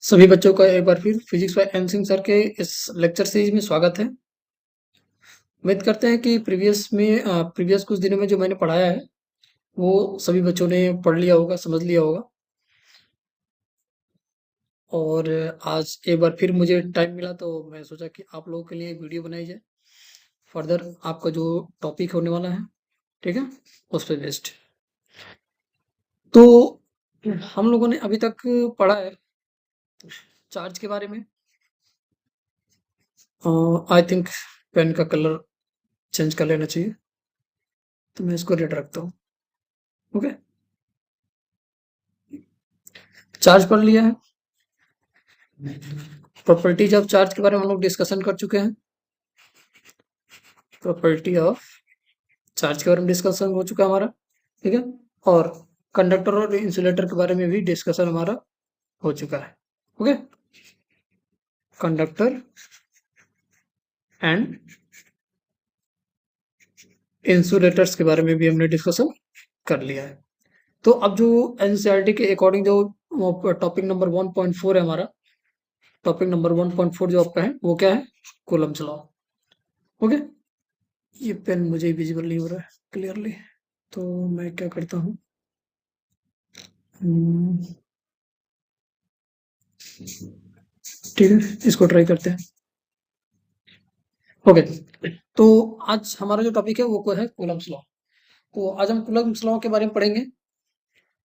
सभी बच्चों का एक बार फिर physics by N Singh sir के इस लेक्चर सीरीज में स्वागत है। उम्मीद करते हैं कि प्रीवियस कुछ दिनों में जो मैंने पढ़ाया है वो सभी बच्चों ने पढ़ लिया होगा, समझ लिया होगा। और आज एक बार फिर मुझे टाइम मिला तो मैं सोचा कि आप लोगों के लिए एक वीडियो बनाई जाए। फर्दर आपका जो टॉपिक होने वाला है, ठीक है, उस पर बेस्ड। तो हम लोगों ने अभी तक पढ़ा है चार्ज के बारे में। आई थिंक पेन का कलर चेंज कर लेना चाहिए, तो मैं इसको रेड रखता हूँ। ओके, चार्ज पढ़ लिया है। प्रॉपर्टीज ऑफ चार्ज के बारे में हम लोग डिस्कशन कर चुके हैं। प्रॉपर्टी ऑफ चार्ज के बारे में डिस्कशन हो चुका है हमारा, ठीक है। और कंडक्टर और इंसुलेटर के बारे में भी डिस्कशन हमारा हो चुका है। ओके, कंडक्टर एंड इंसुलेटर्स के बारे में भी हमने डिस्कशन कर लिया है। तो अब जो एनसीईआरटी के अकॉर्डिंग जो टॉपिक नंबर 1.4 है हमारा, टॉपिक नंबर 1.4 जो आपका है वो क्या है? Coulomb's law. ओके, ये पेन मुझे विजिबल नहीं हो रहा है क्लियरली, तो मैं क्या करता हूँ, ठीक है, इसको ट्राई करते हैं। ओके, तो आज हमारा जो टॉपिक है वो है कूलम्ब्स लॉ। तो आज हम कूलम्ब्स लॉ के बारे में पढ़ेंगे।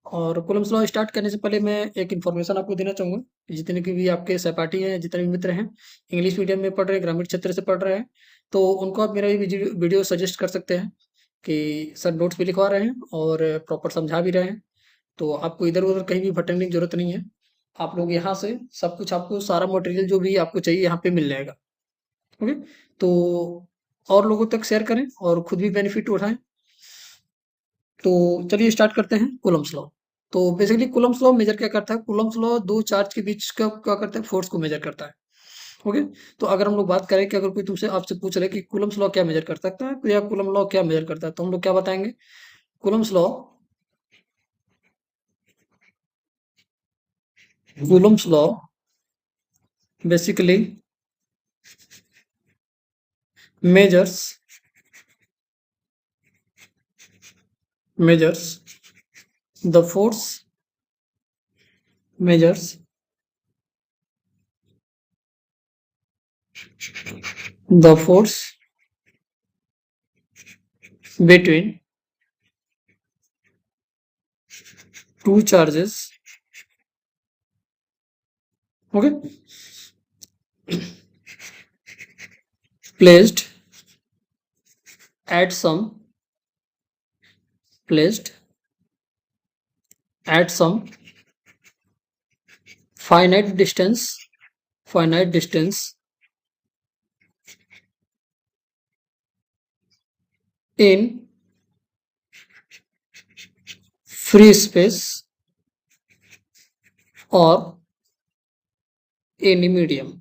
और कूलम्ब्स लॉ स्टार्ट करने से पहले मैं एक इन्फॉर्मेशन आपको देना चाहूँगा। जितने की भी आपके सहपाठी हैं, जितने भी मित्र हैं, इंग्लिश मीडियम में पढ़ रहे हैं, ग्रामीण क्षेत्र से पढ़ रहे हैं, तो उनको आप मेरा ये वीडियो सजेस्ट कर सकते हैं कि सर नोट्स भी लिखवा रहे हैं और प्रॉपर समझा भी रहे हैं। तो आपको इधर-उधर कहीं भी भटकने की ज़रूरत नहीं है। आप लोग यहाँ से सब कुछ, आपको सारा मटेरियल जो भी आपको चाहिए यहाँ पे मिल जाएगा। ओके, तो और लोगों तक शेयर करें और खुद भी बेनिफिट उठाएँ। तो चलिए स्टार्ट करते हैं कूलम्ब्स लॉ। तो बेसिकली कूलम्ब्स लॉ मेजर क्या करता है? कूलम्ब्स लॉ दो चार्ज के बीच का क्या करता है? फोर्स को मेजर करता है। ओके, तो अगर हम लोग बात करें कि अगर कोई तुमसे आपसे पूछ रहे कि कूलम्ब्स लॉ क्या मेजर कर सकता है या कूलम्ब लॉ क्या मेजर करता है, तो हम लोग क्या बताएंगे? Coulomb's law, Coulomb's law basically measures measures the force measures the force between two charges, okay, placed at some placed at some finite distance finite distance in free space or any medium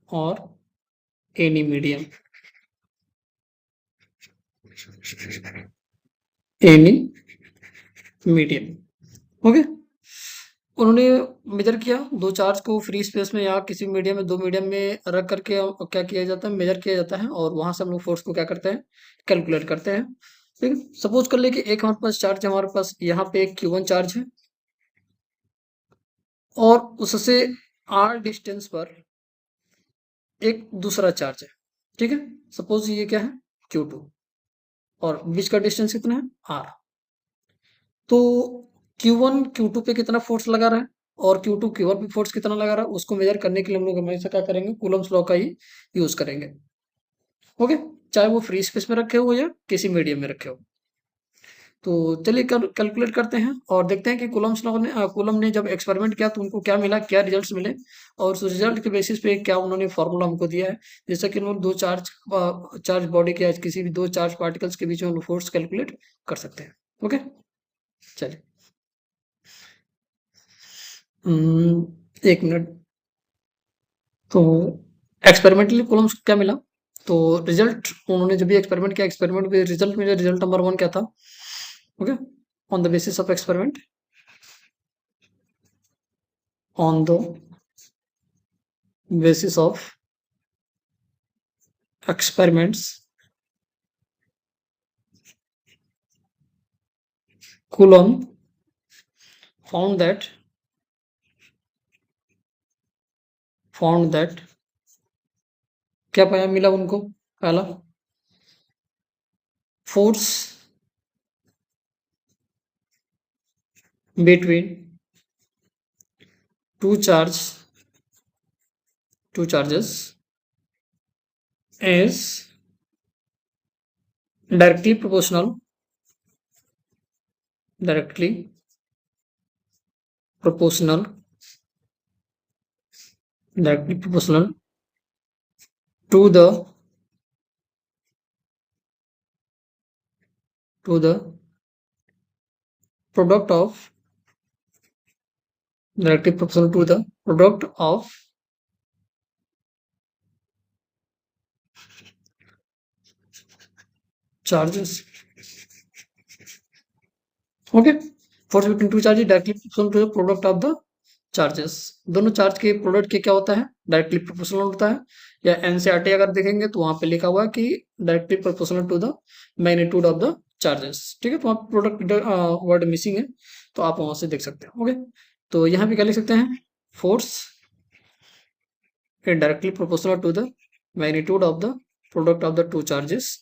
or any medium any medium। Okay, उन्होंने major किया दो charge को free space में या किसी medium में, दो medium में रख करके क्या किया जाता है? मेजर किया जाता है। और वहां से हम लोग फोर्स को क्या करते हैं? कैलकुलेट करते हैं। ठीक है, सपोज कर ले कि एक हमारे पास चार्ज है, हमारे पास यहाँ पे एक Q1 चार्ज है और उससे R डिस्टेंस पर एक दूसरा चार्ज है। ठीक है, सपोज ये क्या है? Q2, और बीच का डिस्टेंस कितना है? R। तो Q1 Q2 पे कितना फोर्स लगा रहा है और Q2 Q1 पे फोर्स कितना लगा रहा है, उसको मेजर करने के लिए हम लोग हमेशा क्या करेंगे? कूलम्ब्स लॉ का ही यूज करेंगे। ओके, चाहे वो फ्री स्पेस में रखे हो या किसी मीडियम में रखे हो। तो चलिए कैलकुलेट करते हैं और देखते हैं कि कूलम्ब ने जब एक्सपेरिमेंट किया तो उनको क्या मिला, क्या रिजल्ट्स मिले, और उस रिजल्ट के बेसिस पे क्या उन्होंने फॉर्मूला हमको दिया है। जैसा कि उन्होंने दो चार्ज बॉडी के, किसी भी दो चार्ज पार्टिकल्स के बीच में फोर्स कैलकुलेट कर सकते हैं। ओके, चलिए एक मिनट। तो एक्सपेरिमेंटली कूलम्ब क्या मिला? तो रिजल्ट, उन्होंने जब भी एक्सपेरिमेंट किया, एक्सपेरिमेंट में रिजल्ट में रिजल्ट नंबर 1 क्या था? Okay, on the basis of experiment on the basis of experiments, Coulomb found that क्या पाया मिला उनको? पहला, force between two charges is directly proportional directly proportional to the product of directly proportional to the product of charges. Okay, force between two charges directly proportional to the product of the charges. दोनों charge के product के क्या होता है? Directly proportional होता है। या NCERT अगर देखेंगे तो वहां पे लिखा हुआ है कि directly proportional to the magnitude of the charges. ठीक है, तो वहाँ प्रोडक्ट वर्ड मिसिंग है, तो आप वहां से देख सकते हैं। ओके, तो यहाँ पे क्या लिख सकते हैं? Force is directly proportional to the magnitude of the product of the two charges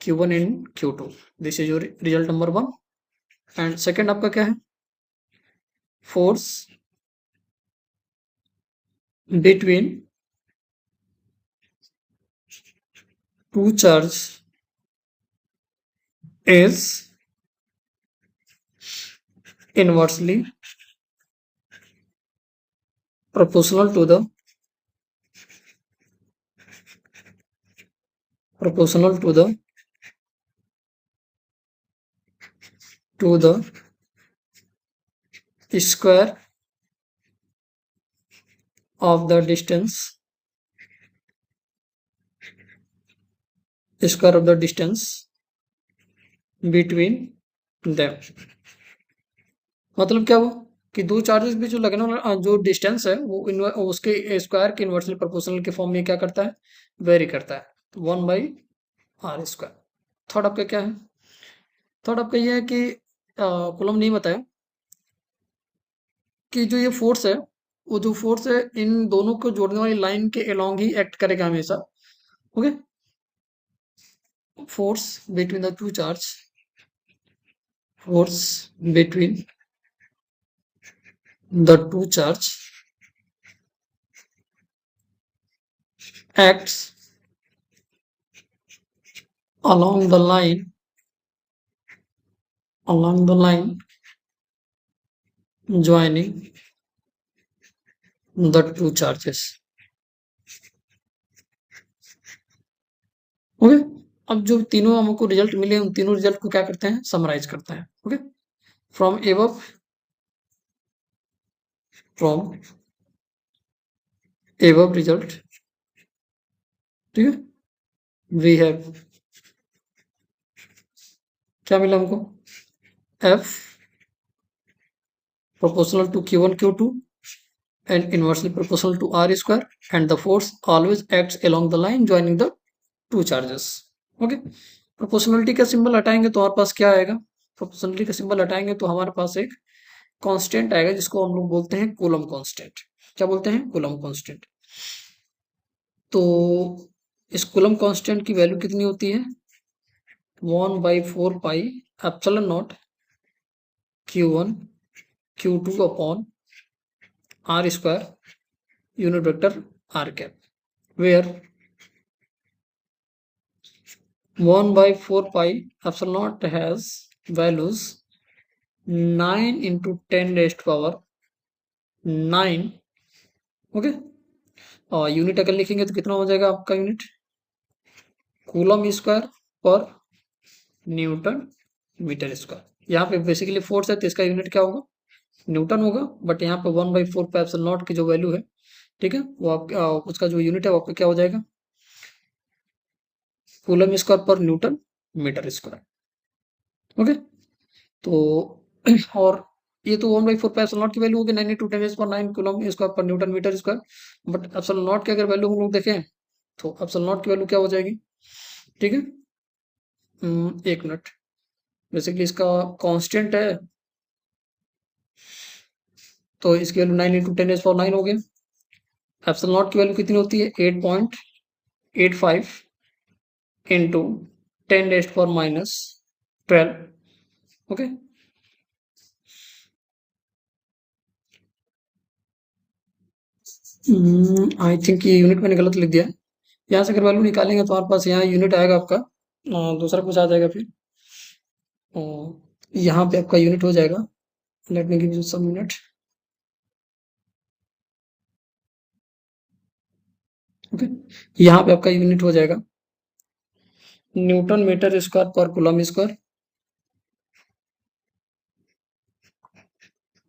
Q1 and Q2. This is your result number 1. And second आपका क्या है? Force between to charge is inversely proportional to the square of the distance between them। मतलब क्या हुआ कि दो charges भी जो लगने वाला जो डिस्टेंस है वो उसके स्क्वायर के इन्वर्सली प्रोपोर्शनल के फॉर्म में क्या करता है? वेरी करता है, तो 1/r²। थर्ड आपका क्या है? थर्ड आपका ये है कि कॉलम नहीं बताया कि जो ये फोर्स है, वो जो फोर्स है इन दोनों को जोड़ने वाली लाइन के अलोंग ही एक्ट करेगा हमेशा। Okay, force between the two charge force between the two charge acts along the line joining the two charges। Okay, अब जो तीनों हमको रिजल्ट मिले उन तीनों रिजल्ट को क्या करते हैं? समराइज करते हैं। ओके, फ्रॉम एबव रिजल्ट, ठीक है, वी हैव क्या मिला हमको? F proportional to Q1 Q2 and inversely proportional to R square, and the force always acts along the line joining the two charges। Okay, proportionality का symbol हटाएंगे तो हमारे पास क्या आएगा? प्रोपोर्शनलिटी का सिंबल हटाएंगे तो हमारे पास एक कांस्टेंट आएगा जिसको हम लोग बोलते हैं कूलम कांस्टेंट। क्या बोलते हैं? Coulomb constant. तो इस कूलम कांस्टेंट की वैल्यू कितनी होती है? 1/4 pi epsilon not Q1 Q2 upon R square unit vector r cap, where 1/4 pi epsilon naught has values 9 into 10 raised power 9। Okay, और यूनिट अगर लिखेंगे तो कितना हो जाएगा आपका यूनिट? कूलम स्क्वायर पर न्यूटन मीटर स्क्वायर। यहाँ पे बेसिकली फोर्स है तो इसका यूनिट क्या होगा? न्यूटन होगा, बट यहाँ पे 1/4 पाई एप्सिलॉन नॉट की जो वैल्यू है, ठीक है, वो आप उसका जो यूनिट है वो आपका क्या हो जाएगा? कूलम स्क्वायर पर न्यूटन मीटर स्क्वायर। ओके, तो और ये तो 1/4 पे एप्सिलॉन नॉट की वैल्यू होगी 92 × 10⁻⁹ कूलम स्क्वायर पर newton metre square. But epsilon naught की अगर वैल्यू हम लोग देखें तो एप्सिलॉन नॉट की वैल्यू क्या हो जाएगी, ठीक है। 1 मिनट, बेसिकली इसका कांस्टेंट है, तो इसकी वैल्यू 9 × 10⁻⁹ हो गया। एप्सिलॉन नॉट की वैल्यू कितनी होती है, 8.85 इंटू 10⁻⁻12। ओके, आई थिंक ये यूनिट मैंने गलत लिख दिया है। यहाँ से अगर वैल्यू निकालेंगे तो हमारे पास यहाँ यूनिट आएगा आपका, दूसरा कुछ आ जाएगा फिर। यहाँ पे आपका यूनिट हो जाएगा, let me give you some minute. Okay, यहाँ पे आपका यूनिट हो जाएगा न्यूटन मीटर स्क्वायर पर coulomb square,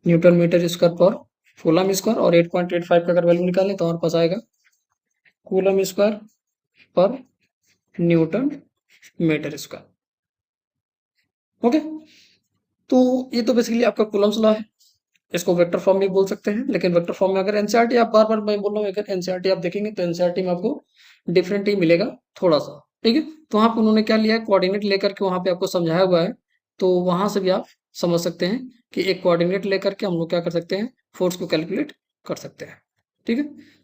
newton metre square पर कूलम स्क्वायर, और 8.85 का अगर वैल्यू निकालें तो हमारे पास आएगा कूलम स्क्वायर पर न्यूटन मीटर स्क्वायर। ओके, तो ये तो बेसिकली आपका कूलम्स लॉ है। इसको वेक्टर फॉर्म में बोल सकते हैं, लेकिन वेक्टर फॉर्म में अगर एनसीईआरटी आप बार बार मैं बोल रहा हूँ, अगर एनसीईआरटी आप देखेंगे तो एनसीईआरटी में आपको डिफरेंट ही मिलेगा थोड़ा सा, ठीक है। तो वहाँ पे उन्होंने क्या लिया है, कोऑर्डिनेट लेकर के वहाँ पे आपको समझाया हुआ है, तो वहां से भी आप समझ सकते हैं कि एक कोऑर्डिनेट लेकर के हम लोग क्या कर सकते हैं, फोर्स को कैलकुलेट कर सकते हैं, ठीक है।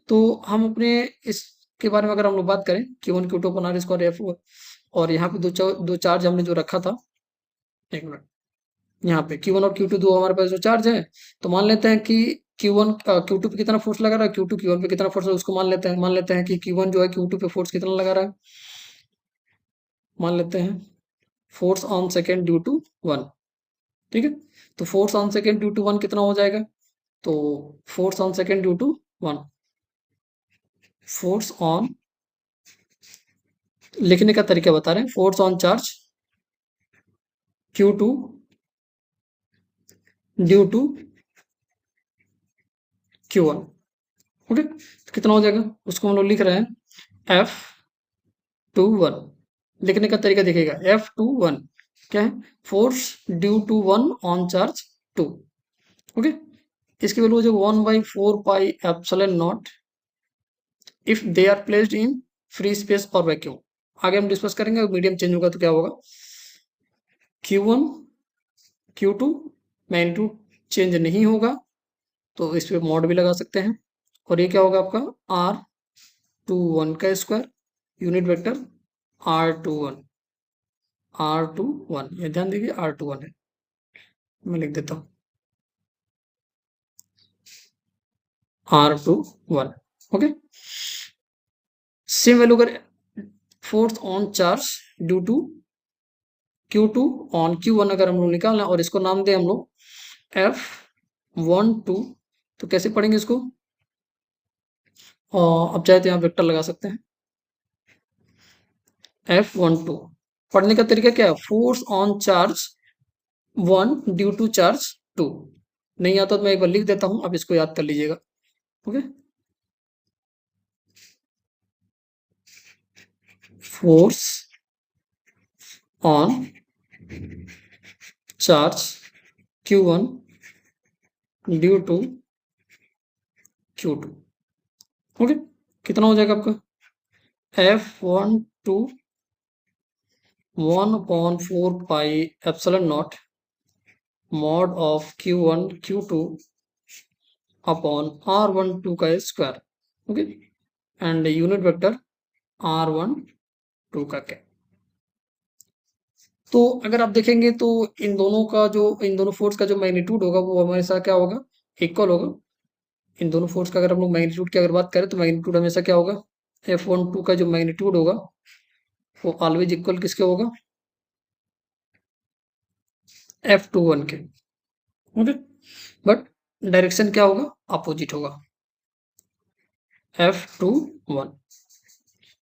तो हम अपने इसके बारे में अगर हम लोग बात करें Q1 Q2 अपन R स्क्वायर F, और यहाँ पे दो चार्ज हमने जो रखा था, एक मिनट, यहाँ पे Q1 और Q2 दो हमारे पास जो चार्ज है, तो मान लेते हैं कि Q1 Q2 पे कितना फोर्स लगा रहा है, Q2 Q1 पे कितना फोर्स है उसको मान लेते हैं कि Q1 जो है Q2 पे फोर्स कितना लगा रहा है, मान लेते हैं force on second due to 1, ठीक है। तो force on second due to 1 कितना हो जाएगा, तो force on second due to 1, force on, लिखने का तरीका बता रहे हैं, force on charge Q2 due to Q1। Okay, तो कितना हो जाएगा, उसको हम लोग लिख रहे हैं F21। लिखने का तरीका देखिएगा, F21 क्या है, force due to 1 on charge 2। Okay, इसकी वैल्यू हो जाएगा 1/4 pi epsilon naught if they are placed in free space और वैक्यूम। आगे हम डिस्कस करेंगे, मीडियम चेंज होगा तो क्या होगा, Q1 Q2 मैग्नीट्यूड चेंज नहीं होगा, तो इस पे मॉड भी लगा सकते हैं, और ये क्या होगा आपका R21 का स्क्वायर, यूनिट वेक्टर R21, ये ध्यान दीजिए R21 है, मैं लिख देता हूँ R21। ओके, सेम वैल्यू अगर force on charge due to Q2 on Q1 अगर हम लोग निकालना, और इसको नाम दे हम लोग F12, तो कैसे पढ़ेंगे इसको, अब चाहे तो यहाँ वेक्टर लगा सकते हैं, F12 पढ़ने का तरीका क्या है, force on charge 1 due to charge 2। नहीं आता तो मैं एक बार लिख देता हूं, अब इसको याद कर लीजिएगा। Okay, force on charge Q1 due to Q2। Okay, कितना हो जाएगा आपका F12 1/4 pi epsilon naught mod of Q1 Q2 upon R12 का square. Okay, and unit vector R12 का क्या। तो अगर आप देखेंगे तो इन दोनों फोर्स का जो मैग्नीट्यूड होगा वो हमेशा क्या होगा, इक्वल होगा। इन दोनों फोर्स का अगर हम लोग मैग्नीट्यूड की अगर बात करें तो मैग्नीट्यूड हमेशा क्या होगा, F12 का जो मैग्नीट्यूड होगा वो ऑलवेज इक्वल किसके होगा, F21 के। ओके, बट डायरेक्शन क्या होगा, अपोजिट होगा, F21।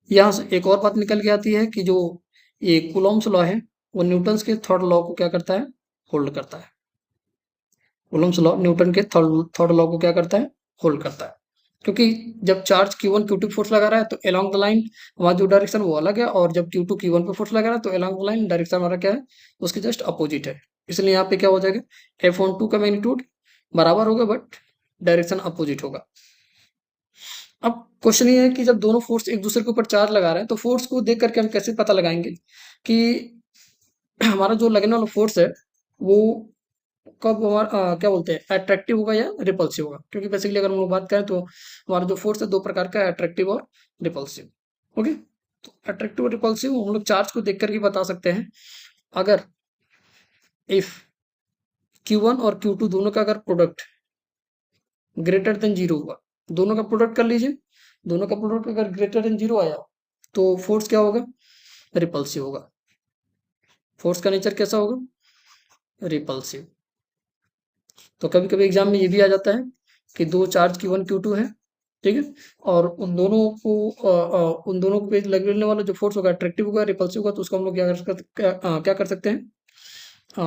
यहाँ से एक और बात निकल के आती है कि जो ये कूलॉम्स लॉ है वो न्यूटन्स के थर्ड लॉ को क्या करता है, होल्ड करता है। कूलॉम्स लॉ न्यूटन के थर्ड लॉ को क्या करता है, होल्ड करता है। क्योंकि जब चार्ज Q1 Q2 फोर्स लगा रहा है तो अलोंग द लाइन हमारा जो डायरेक्शन वो अलग है, और जब Q2 Q1 पे फोर्स लगा रहा है तो अलोंग द लाइन डायरेक्शन हमारा क्या है, उसके जस्ट अपोजिट है। इसलिए यहाँ पे क्या हो जाएगा, F12 का मैग्नीट्यूड बराबर होगा बट डायरेक्शन अपोजिट होगा। अब क्वेश्चन ये है कि जब दोनों फोर्स एक दूसरे के ऊपर चार्ज लगा रहे हैं तो फोर्स को देख करके हम कैसे पता लगाएंगे कि हमारा जो लगने वाला फोर्स है वो कब हमारा क्या बोलते हैं, अट्रैक्टिव होगा या रिपल्सिव होगा। क्योंकि बेसिकली अगर हम लोग बात करें तो हमारा जो फोर्स है दो प्रकार का है, अट्रैक्टिव और रिपल्सिव। ओके, तो अट्रैक्टिव और रिपल्सिव हम लोग चार्ज को देख करके बता सकते हैं। अगर इफ Q1 और Q2 दोनों का अगर प्रोडक्ट ग्रेटर देन जीरो हुआ, दोनों का प्रोडक्ट कर लीजिए, दोनों का प्रोडक्ट अगर ग्रेटर देन जीरो आया तो फोर्स क्या होगा, रिपल्सिव होगा। फोर्स का नेचर कैसा होगा, रिपल्सिव। तो कभी कभी एग्जाम में ये भी आ जाता है कि दो चार्ज Q1 Q2 है, ठीक है, और उन दोनों को उन दोनों पे लगने वाला जो फोर्स होगा अट्रैक्टिव होगा, रिपल्सिव होगा, तो उसको हम लोग क्या कर सकते हैं,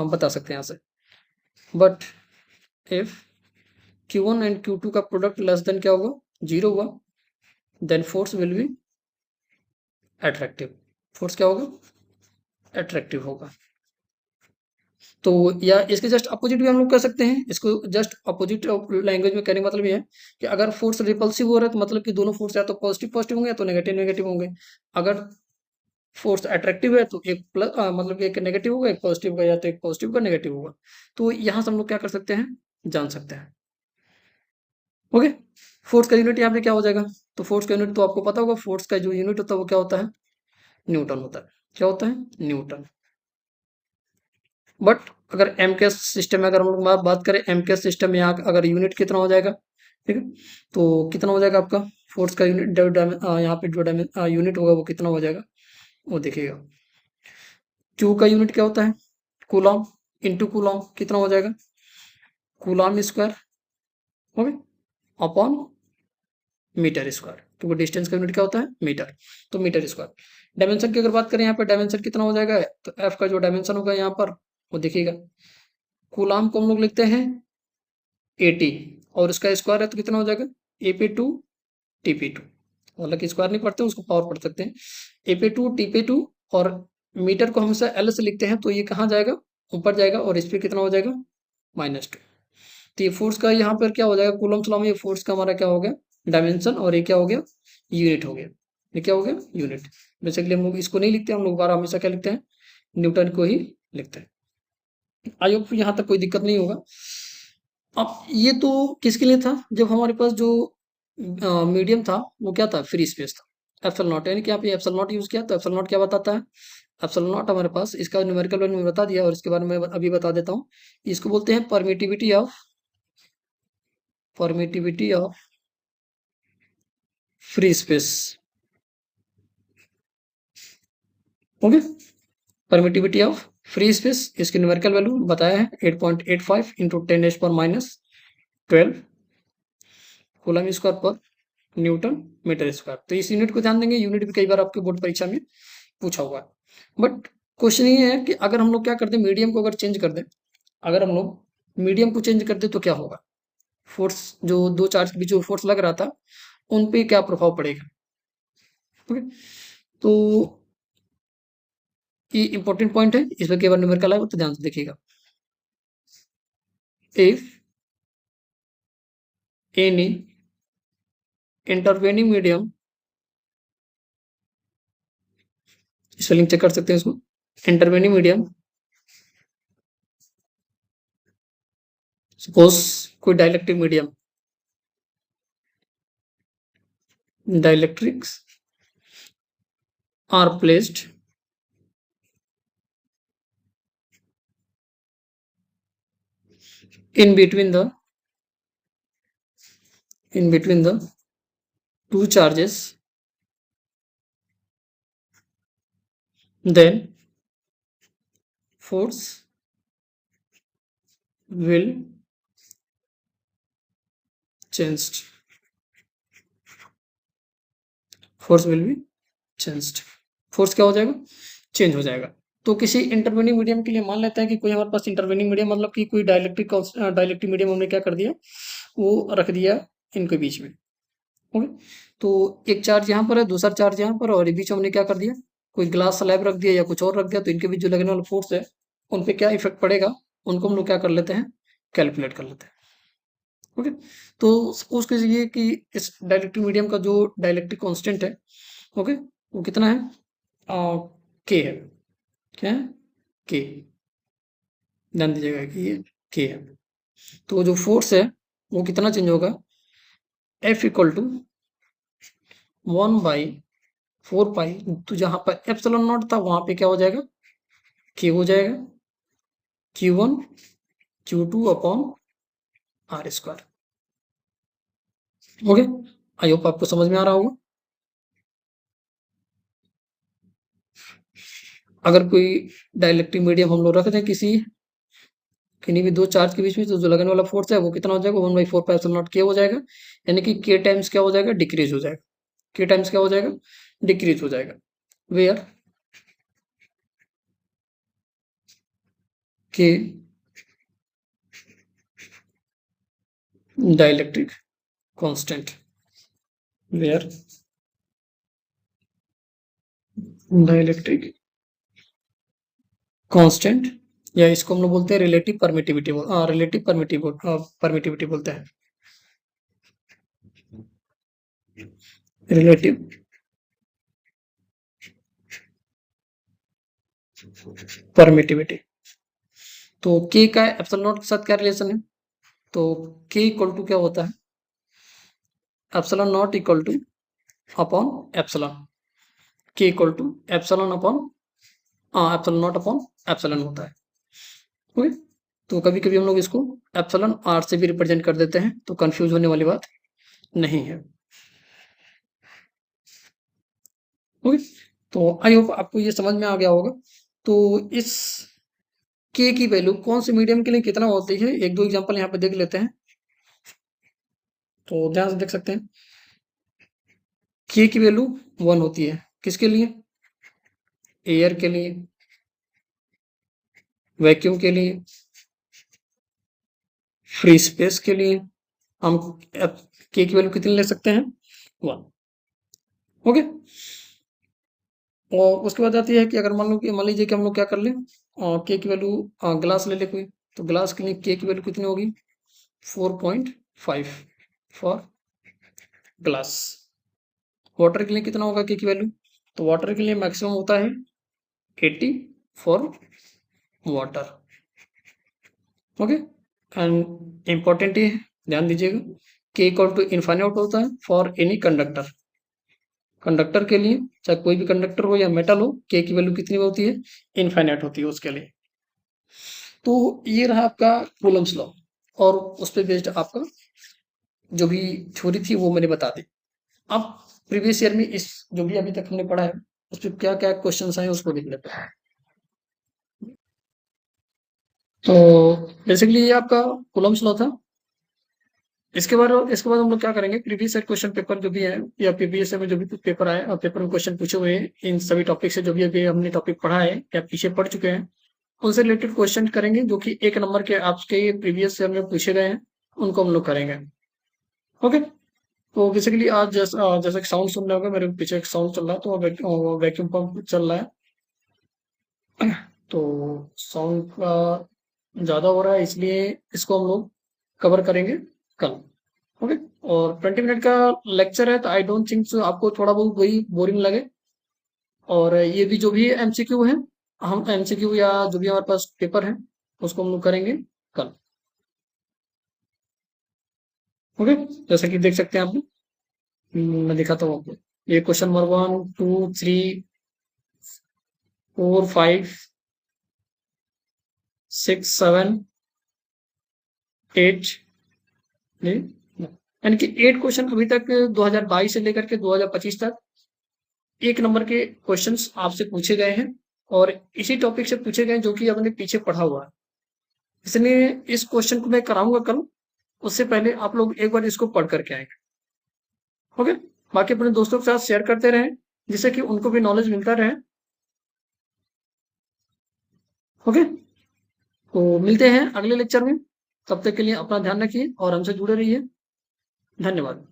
बता सकते हैं यहाँ से। But if Q1 and Q2 का प्रोडक्ट लेस देन क्या होगा, जीरो हुआ, then force will be attractive. Force क्या होगा, अट्रैक्टिव होगा। तो या इसके जस्ट अपोजिट भी हम लोग कर सकते हैं। इसको जस्ट अपोजिट लैंग्वेज में कहने का मतलब ये है कि अगर फोर्स रिपल्सिव हो रहा है तो मतलब कि दोनों फोर्स या तो पॉजिटिव पॉजिटिव होंगे या तो नेगेटिव नेगेटिव होंगे। अगर फोर्स अट्रैक्टिव है तो एक प्लस मतलब कि एक नेगेटिव होगा, एक पॉजिटिव होगा, या तो एक पॉजिटिव का नेगेटिव होगा। तो यहाँ से हम लोग क्या कर सकते हैं, जान सकते हैं। ओके, फोर्स का यूनिट यहाँ पे क्या हो जाएगा, तो फोर्स का यूनिट तो आपको पता होगा, फोर्स का जो यूनिट होता है वो क्या होता है, न्यूटन होता है। क्या होता है, न्यूटन। बट अगर एम के सिस्टम में अगर हम लोग बात करें, एम के सिस्टम में यहाँ अगर यूनिट कितना हो जाएगा, ठीक है, तो कितना हो जाएगा आपका फोर्स का यूनिट, यहाँ पे जो यूनिट होगा वो कितना हो जाएगा, वो देखिएगा। क्यू का यूनिट क्या होता है, कूलॉम, इंटू कूलॉम कितना हो जाएगा, coulomb square, okay, upon metre square, क्योंकि डिस्टेंस का यूनिट क्या होता है, मीटर, तो मीटर स्क्वायर। डायमेंशन की अगर बात करें यहाँ पे डायमेंशन कितना हो जाएगा, तो एफ का जो डायमेंशन होगा यहाँ पर वो देखिएगा, कूलॉम को हम लोग लिखते हैं 80 और इसका स्क्वायर है तो कितना हो जाएगा, AP2 TP2। हालांकि स्क्वायर नहीं पढ़ते, उसको पावर पढ़ सकते हैं, AP2 TP2। और मीटर को हमेशा L से लिखते हैं तो ये कहाँ जाएगा, ऊपर जाएगा, और इस पर कितना हो जाएगा, -2। तो ये फोर्स का यहाँ पर क्या हो जाएगा, कूलम्स लॉ में ये फोर्स का हमारा क्या हो गया, डायमेंशन, और ये क्या हो गया, यूनिट हो गया। ये क्या हो गया, यूनिट। बेसिकली हम लोग इसको नहीं लिखते, हम लोग बार हमेशा क्या लिखते हैं, न्यूटन को ही लिखते हैं। आई होप यहाँ तक कोई दिक्कत नहीं होगा। अब ये तो किसके लिए था, जब हमारे पास जो मीडियम था वो क्या था, फ्री स्पेस था, एप्सिलॉन नॉट, यानी कि यहाँ पे एप्सिलॉन नॉट यूज किया, तो एप्सिलॉन नॉट क्या बताता है, एप्सिलॉन नॉट हमारे पास इसका न्यूमेरिकल वैल्यू में बता दिया, और इसके बारे में अभी बता देता हूँ। इसको बोलते हैं permittivity of free space. Okay, permittivity of free space, इसकी न्यूमेरिकल वैल्यू बताया है 8.85 इंटू 10⁻12 कूलम स्क्वायर पर न्यूटन मीटर स्क्वायर। तो इस यूनिट को ध्यान देंगे, यूनिट भी कई बार आपके बोर्ड परीक्षा में पूछा हुआ है। बट क्वेश्चन ये है कि अगर हम लोग क्या करते हैं, मीडियम को अगर चेंज कर दें, अगर हम लोग मीडियम को चेंज कर दें तो क्या होगा, फोर्स जो दो चार्ज के बीच जो फोर्स लग रहा था उन पे क्या प्रभाव पड़ेगा। ओके, तो ये इंपॉर्टेंट पॉइंट है, इस पर केवल न्यूमेरिकल आएगा तो ध्यान से देखिएगा। If any intervening medium, spelling check कर सकते हैं इसको, इंटरवेनिंग मीडियम, सपोज कोई dielectric medium, dielectrics are placed in between the two charges, then force will changed, force will be changed, फोर्स क्या हो जाएगा, चेंज हो जाएगा। तो किसी इंटरवेनिंग मीडियम के लिए मान लेते हैं कि कोई हमारे पास इंटरवेनिंग मीडियम मतलब कि कोई डाइलेक्ट्रिक मीडियम हमने क्या कर दिया, वो रख दिया इनके बीच में। ओके, तो एक चार्ज यहाँ पर है, दूसरा चार्ज यहाँ पर, और बीच में हमने क्या कर दिया, कोई ग्लास स्लैब रख दिया या कुछ और रख दिया, तो इनके बीच जो लगने वाला फोर्स है उन पे क्या इफेक्ट पड़ेगा, उनको हम लोग क्या कर लेते हैं, कैलकुलेट कर लेते हैं। ओके, तो सपोज कीजिए कि इस डाइलेक्ट्रिक मीडियम का जो डाइलेक्ट्रिक कांस्टेंट है, ओके, वो कितना है, के है। क्या है, के। ध्यान दीजिएगा कि ये के है। तो जो फोर्स है वो कितना चेंज होगा, एफ इक्वल टू 1/4 पाई, तो जहां पर एप्सिलॉन नॉट था वहां पे क्या हो जाएगा, के हो जाएगा, Q1 Q2 upon R square. Okay, I hope आपको समझ में आ रहा होगा। अगर कोई डाइलेक्ट्रिक मीडियम हम लोग रख दें किन्हीं भी दो चार्ज के बीच में, तो जो लगने वाला फोर्स है वो कितना हो जाएगा, 1/4 पाई के हो जाएगा। यानी कि के टाइम्स क्या हो जाएगा, डिक्रीज हो जाएगा। के टाइम्स क्या हो जाएगा, डिक्रीज हो जाएगा। वेयर के dielectric constant, where dielectric constant, या इसको हम लोग बोलते हैं रिलेटिव परमिटिविटी, रिलेटिव परमिटिविटी बोलते हैं, रिलेटिव परमिटिविटी। तो के का एप्सिलॉन नॉट के साथ क्या रिलेशन है, तो के इक्वल टू क्या होता है, epsilon naught equal to upon epsilon, के equal to epsilon upon, epsilon naught upon epsilon होता है। ओके, तो कभी कभी हम लोग इसको एप्सिलॉन आर से भी रिप्रेजेंट कर देते हैं, तो कंफ्यूज होने वाली बात नहीं है। ओके, तो आई होप आपको ये समझ में आ गया होगा। तो इस के की वैल्यू कौन से मीडियम के लिए कितना होती है, एक दो एग्जांपल यहाँ पे देख लेते हैं। तो ध्यान से देख सकते हैं, के की वैल्यू 1 होती है, किसके लिए, एयर के लिए, वैक्यूम के लिए, फ्री स्पेस के लिए। हम के की वैल्यू कितनी ले सकते हैं, 1। ओके, और उसके बाद आती है कि अगर मान लीजिए कि हम लोग क्या कर लें, के की वैल्यू ग्लास ले ले कोई, तो ग्लास के लिए के की वैल्यू कितनी होगी, 4.5 फॉर ग्लास। वाटर के लिए कितना होगा के की वैल्यू, तो वाटर के लिए मैक्सिमम होता है 80 for water. Okay, and important ये है, ध्यान दीजिएगा, के इक्वल टू इनफाइनाइट होता है फॉर एनी कंडक्टर। कंडक्टर के लिए चाहे कोई भी कंडक्टर हो या मेटल हो, के की वैल्यू कितनी होती है, इनफाइनाइट होती है उसके लिए। तो ये रहा आपका कूलम्स लॉ, और उस पर बेस्ड आपका जो भी थ्योरी थी वो मैंने बता दी। अब प्रीवियस ईयर में इस जो भी अभी तक हमने पढ़ा है उस पर क्या क्या क्वेश्चन आए उसको देख लेते हैं। तो बेसिकली ये आपका कूलम्स लॉ था। इसके बाद हम लोग क्या करेंगे, प्रीवियस ईयर क्वेश्चन पेपर जो भी है या प्रीवियस ईयर में जो भी पेपर आए और पेपर में क्वेश्चन पूछे हुए हैं इन सभी टॉपिक से, जो भी अभी हमने टॉपिक पढ़ा है या पीछे पढ़ चुके हैं, उनसे रिलेटेड क्वेश्चन करेंगे जो कि 1 नंबर के आपके प्रीवियस ईयर में पूछे गए हैं, उनको हम लोग करेंगे। ओके, तो बेसिकली आज जैसे साउंड सुन रहे होंगे, मेरे पीछे एक साउंड चल रहा है, तो वैक्यूम पंप चल रहा है, तो साउंड का ज्यादा हो रहा है, इसलिए इसको हम लोग कवर करेंगे कल। ओके, और 20 मिनट का लेक्चर है, तो आई डोंट थिंक सो आपको थोड़ा बहुत वही बोरिंग लगे। और ये भी जो भी एमसीक्यू है, हम एमसीक्यू या जो भी हमारे पास पेपर है उसको हम लोग करेंगे कल। ओके, जैसे कि देख सकते हैं आप, मैं दिखाता हूँ आपको, ये क्वेश्चन नंबर 1 2 3 4 5 6 7 8, यानी कि 8 क्वेश्चन अभी तक 2022 से लेकर के 2025 तक 1 नंबर के क्वेश्चंस आपसे पूछे गए हैं, और इसी टॉपिक से पूछे गए हैं जो कि आपने पीछे पढ़ा हुआ है। इसलिए इस क्वेश्चन को मैं कराऊंगा कल, उससे पहले आप लोग एक बार इसको पढ़ करके आएंगे। ओके, बाकी अपने दोस्तों के साथ शेयर करते रहें जिससे कि उनको भी नॉलेज मिलता रहे। ओके, तो मिलते हैं अगले लेक्चर में, तब तक के लिए अपना ध्यान रखिए और हमसे जुड़े रहिए। धन्यवाद।